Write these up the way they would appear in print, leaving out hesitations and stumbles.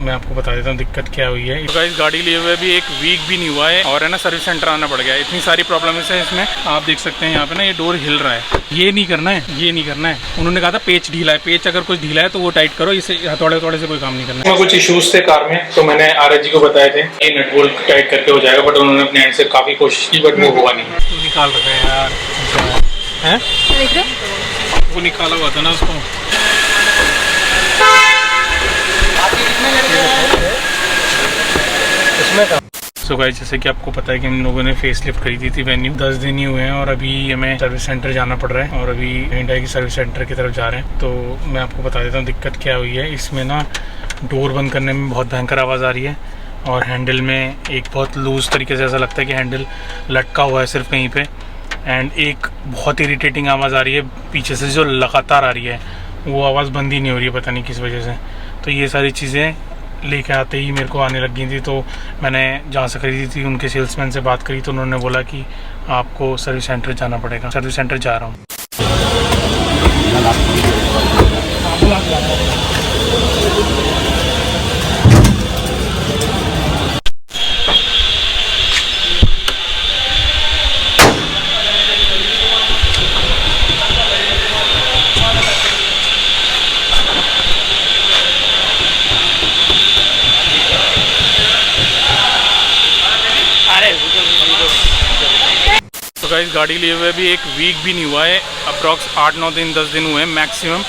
मैं आपको बता देता हूँ दिक्कत क्या हुई है। तो गाइस गाड़ी लिए हुए भी एक वीक भी नहीं हुआ है और है ना सर्विस सेंटर आना पड़ गया है। इतनी सारी प्रॉब्लम्स है इसमें, आप देख सकते हैं यहाँ पे ना ये डोर हिल रहा है। ये नहीं करना है, ये नहीं करना है। उन्होंने कहा था पेच ढीला है, पेच अगर कुछ ढीला है तो वो टाइट करो, इसे हथौड़े से कोई काम नहीं करना है। कुछ इशूज थे कार में तो मैंने RS जी को बताए थे ये नट बोल्ट टाइट करके हो जाएगा, बट उन्होंने अपने एंड से काफी कोशिश की बट वो हुआ नहीं। निकाल रखा है यार, वो निकाला हुआ था ना उसको। सो गाइस जैसे कि आपको पता है कि हम लोगों ने फेस लिफ्ट खरीदी थी वेन्यू, 10 दिन ही हुए हैं और अभी हमें सर्विस सेंटर जाना पड़ रहा है और अभी Hyundai की सर्विस सेंटर की तरफ जा रहे हैं। तो मैं आपको बता देता हूँ दिक्कत क्या हुई है। इसमें ना डोर बंद करने में बहुत भयंकर आवाज़ आ रही है और हैंडल में एक बहुत लूज़ तरीके से ऐसा लगता है कि हैंडल लटका हुआ है सिर्फ कहीं पर। एंड एक बहुत इरीटेटिंग आवाज़ आ रही है पीछे से जो लगातार आ रही है, वो आवाज़ बंद ही नहीं हो रही है, पता नहीं किस वजह से। तो ये सारी चीज़ें लेके आते ही मेरे को आने लग गई थी। तो मैंने जहाँ से खरीदी थी उनके सेल्समैन से बात करी तो उन्होंने बोला कि आपको सर्विस सेंटर जाना पड़ेगा। सर्विस सेंटर जा रहा हूँ। तो गाइस गाड़ी लिए हुए भी एक वीक भी नहीं हुआ है, अप्रॉक्स 8-9 दिन 10 दिन हुए हैं मैक्सिमम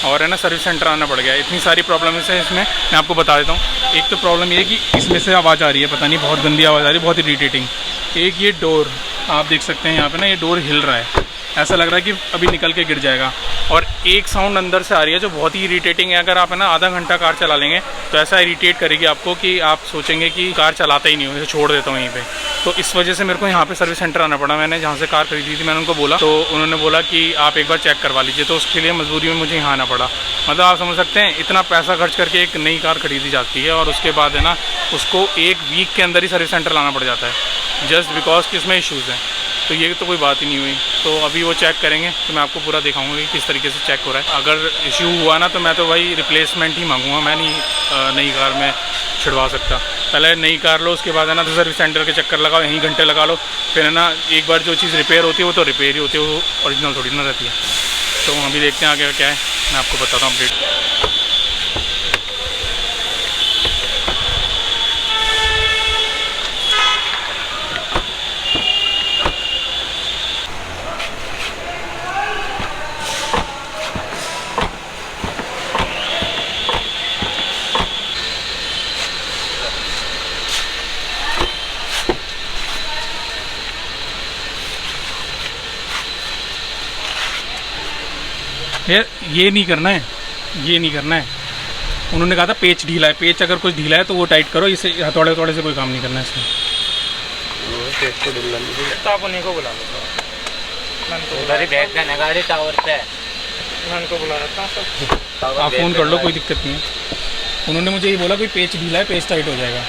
और है ना सर्विस सेंटर आना पड़ गया है। इतनी सारी प्रॉब्लम्स है इसमें, मैं आपको बता देता हूँ। एक तो प्रॉब्लम ये है कि इसमें से आवाज़ आ रही है, पता नहीं बहुत गंदी आवाज़ आ रही है, बहुत इरीटेटिंग। एक ये डोर आप देख सकते हैं यहाँ पे ना, ये डोर हिल रहा है, ऐसा लग रहा है कि अभी निकल के गिर जाएगा। और एक साउंड अंदर से आ रही है जो बहुत ही इरीटेटिंग है। अगर आप है ना आधा घंटा कार चला लेंगे तो ऐसा इरीटेट करेगी आपको कि आप सोचेंगे कि कार चलाता ही नहीं हो, इसे छोड़ देता हूँ यहीं पे। तो इस वजह से मेरे को यहाँ पे सर्विस सेंटर आना पड़ा। मैंने जहाँ से कार खरीदी थी मैंने उनको बोला तो उन्होंने बोला कि आप एक बार चेक करवा लीजिए, तो उसके लिए मजबूरी में मुझे यहाँ आना पड़ा। मतलब आप समझ सकते हैं इतना पैसा खर्च करके एक नई कार खरीदी जाती है और उसके बाद है ना उसको एक वीक के अंदर ही सर्विस सेंटर लाना पड़ जाता है जस्ट बिकॉज कि इसमें इशूज़ हैं। तो ये तो कोई बात ही नहीं हुई। तो अभी वो चेक करेंगे तो मैं आपको पूरा दिखाऊंगा कि किस तरीके से चेक हो रहा है। अगर इशू हुआ ना तो मैं तो भाई रिप्लेसमेंट ही मांगूंगा, मैं नहीं नई कार में छिड़वा सकता। पहले नई कार लो, उसके बाद है ना तो सर्विस सेंटर के चक्कर लगाओ, यहीं घंटे लगा लो, फिर है ना एक बार जो चीज़ रिपेयर होती है वो तो रिपेयर ही होती है, वो ओरिजिनल थोड़ी ना रहती है। तो अभी देखते हैं आगे क्या है, मैं आपको बताता हूँ अपडेट। ये नहीं करना है, ये नहीं करना है। उन्होंने कहा था पेच ढीला है, पेच अगर कुछ ढीला है तो वो टाइट करो, इसे हथौड़े से कोई काम नहीं करना है इसमें। तो आप उन्हीं को बुला लो, उधर ही बैठ जाना गाड़ी टावर पे, उनको बुला रखा हूं। आप फ़ोन कर लो, कोई दिक्कत नहीं है। उन्होंने मुझे ये बोला कोई पेच ढीला है, पेच टाइट हो जाएगा।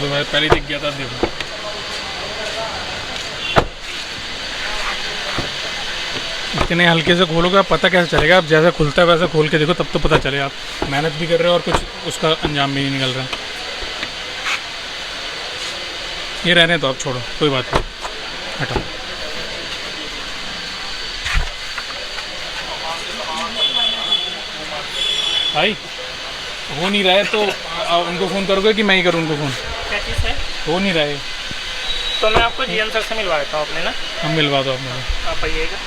मैं तो पहले दिख गया था, देखो इतने हल्के से खोलोगे आप पता कैसे चलेगा? आप जैसा खुलता है वैसा खोल के देखो, तब तो पता चलेगा। आप मेहनत भी कर रहे हो और कुछ उसका अंजाम भी नहीं निकल रहा है। ये रहने तो आप छोड़ो, कोई बात नहीं, हटाओ। भाई हो नहीं रहा है तो उनको फ़ोन करोगे कि मैं ही करूँ उनको फ़ोन? क्या चीज़ है? हो नहीं रहा है तो मैं आपको जीएम सर से मिलवा देता हूँ अपने ना। हम मिलवा दो अपने, आप आइएगा।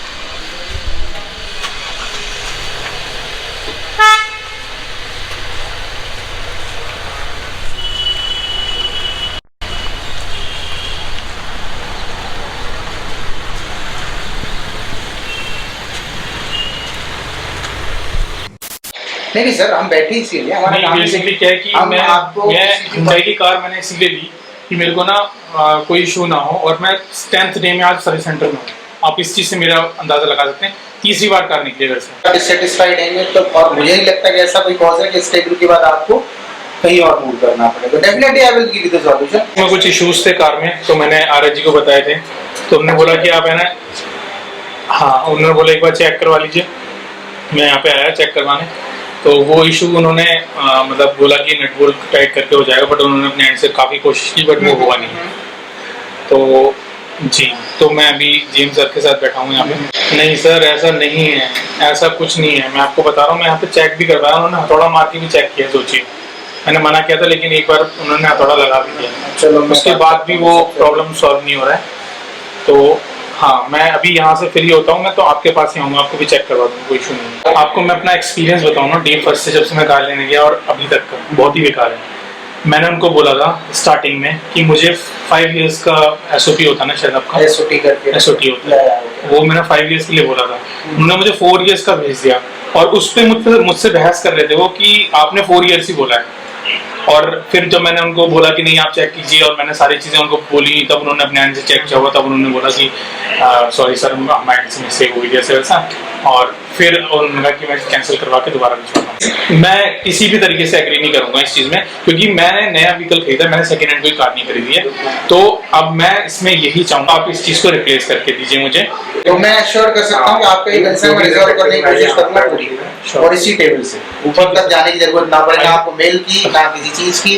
नहीं सर, हम बैठे इसीलिए, हमारा काम बेसिकली क्या है कि मैं Hyundai की कार मैंने इसीलिए ली कि मेरे को ना कोई इशू ना हो, और मैं 10th डे में आज सर्विस सेंटर में हूँ। आप इस चीज़ से मेरा अंदाज़ा लगा सकते हैं, तीसरी बार कार निकली घर से। डिससेटिस्फाइड हैं तो, और मुझे नहीं लगता कि ऐसा कोई कॉज है कि इस टेबल के बाद आपको कहीं और मूव करना पड़ेगा। Definitely I will give you the solution. कुछ इश्यूज थे कार में, तो मैंने आरएच जी को बताए थे, तो उन्होंने बोला कि आप है ना, हाँ उन्होंने बोला एक बार चेक करवा लीजिए। मैं यहाँ पे आया चेक करवाने, तो वो इशू उन्होंने मतलब बोला कि नट बोल्ट टाइट करके हो जाएगा, बट उन्होंने अपने एंड से काफ़ी कोशिश की, बट वो हुआ नहीं। तो जी, तो मैं अभी जेम्स सर के साथ बैठा हूँ यहाँ पे। नहीं सर, ऐसा नहीं है, ऐसा कुछ नहीं है, मैं आपको बता रहा हूँ। मैं यहाँ पे चेक भी करवाया, उन्होंने हथौड़ा मार के भी चेक किया। सोचिए, मैंने मना किया था, लेकिन एक बार उन्होंने हथौड़ा लगा भी दिया। चलो, उसके बाद भी वो प्रॉब्लम सॉल्व नहीं हो रहा है। तो हाँ, मैं अभी यहाँ से फ्री होता हूँ, मैं तो आपके पास ही आऊँगा, आपको भी चेक करवा दूँगा, कोई इशू नहीं है। आपको मैं अपना एक्सपीरियंस बताऊँ ना, डे फर्स्ट से जब से मैं कार लेने गया और अभी तक का, बहुत ही बेकार है। मैंने उनको बोला था स्टार्टिंग में कि मुझे 5 इयर्स का SOP होता है ना, शायद आपका SOT करके SOT होता है, वो मैंने 5 इयर्स के लिए बोला था। उन्होंने मुझे 4 इयर्स का भेज दिया, और उस पर मुझसे बहस कर रहे थे वो कि आपने 4 इयर्स ही बोला है। और फिर जब मैंने उनको बोला कि नहीं आप चेक कीजिए, और मैंने सारी चीज़ें उनको बोली, तब उन्होंने अपने एंड से चेक किया हुआ, तब उन्होंने बोला कि सॉरी सर, हमारे एंड से मिस्टेक हुई जैसे वैसा, और फिर उन्होंने कहा कि मैं कैंसिल करवा के दोबारा भिजवाऊंगा। मैं किसी भी तरीके से एग्री नहीं करूंगा इस चीज़ में, क्योंकि मैंने नया व्हीकल खरीदा, मैंने सेकेंड हैंड कोई कार नहीं खरीदी है। तो अब मैं इसमें यही चाहूँगा, आप इस चीज़ को रिप्लेस करके दीजिए मुझे। तो मैं एश्योर कर सकता हूँ कि आपका ये कंसर्न रिजॉल्व करने की कोशिश करूंगा पूरी, और इसी टेबल से ऊपर तक जाने की जरूरत ना पड़े, ना आपको मेल की, ना किसी चीज की।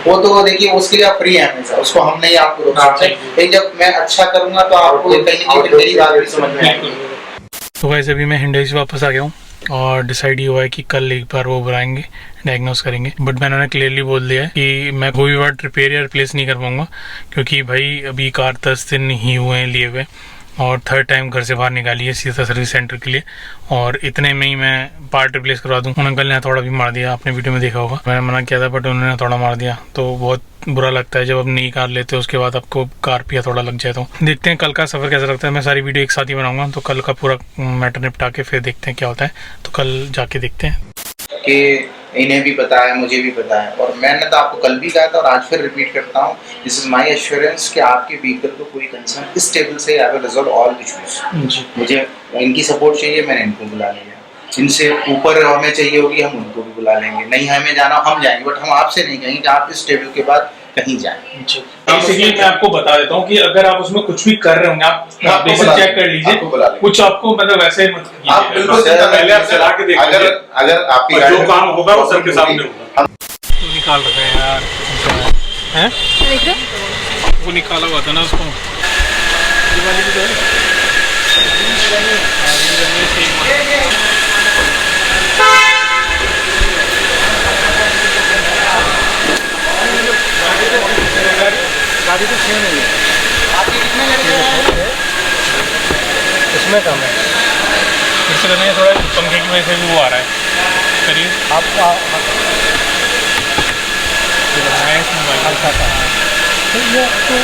वो तो देखिए, उसके लिए आप फ्री हैं हमेशा, उसको हम नहीं आपको रोक सकते। लेकिन जब मैं अच्छा करूंगा तो आपको कहीं ना कहीं मेरी बात भी समझ में आएगी। तो वैसे अभी मैं हिंडई से वापस आ गया हूँ, और डिसाइड ये हुआ है कि कल एक बार वो बुलाएंगे, डायग्नोस करेंगे। बट मैंने उन्हें क्लियरली बोल दिया है कि मैं कोई भी बार रिपेयर या रिप्लेस नहीं कर पाऊंगा, क्योंकि भाई अभी कार 10 दिन ही हुए हैं लिए हुए, और 3rd टाइम घर से बाहर निकाली है सीधा सर्विस सेंटर के लिए, और इतने में ही मैं पार्ट रिप्लेस करवा दूँ। उन अंकल ने हथौड़ा भी मार दिया, आपने वीडियो में देखा होगा। मैंने मना किया था, बट उन्होंने हथौड़ा मार दिया। तो बहुत बुरा लगता है जब आप नई कार लेते हो, उसके बाद आपको कार पे हथौड़ा लग जाए। तो देखते हैं कल का सफ़र कैसा लगता है। मैं सारी वीडियो एक साथ ही बनाऊंगा, तो कल का पूरा मैटर निपटा के फिर देखते हैं क्या होता है। तो कल जाके देखते हैं कि इन्हें भी पता है, मुझे भी पता है, और मैंने तो आपको कल भी कहा था और आज फिर रिपीट करता हूँ, दिस इज माय एश्योरेंस कि आपके व्हीकल को कोई कंसर्न, इस टेबल से I will resolve all issues. मुझे इनकी सपोर्ट चाहिए, मैंने इनको बुला लिया। इनसे ऊपर हमें चाहिए होगी, हम उनको भी बुला लेंगे। नहीं हमें जाना, हम जाएंगे, बट हम आपसे नहीं कहेंगे कि आप इस टेबल के बाद कहीं जाएं। बेसिकली मैं आपको बता देता हूँ कि अगर आप उसमें कुछ भी कर रहे होंगे, आप बेसिक चेक कर लीजिए, कुछ आपको मतलब वैसे मत कीजिए। आप बिल्कुल पहले आप चला के देखिए, अगर आपकी जो काम होगा वो सबके सामने होगा। निकाल रखा है यार, हैं? देख रहे हो? वो निकाला हुआ था ना उसको। गाड़ी तो सेम नहीं है। आपकी कितने लड़के इसमें कम है, इससे करने में थोड़ा पंखे की वजह से भी वो आ रहा है। करिए आपका मैं इसमें अच्छा था। तो ये तो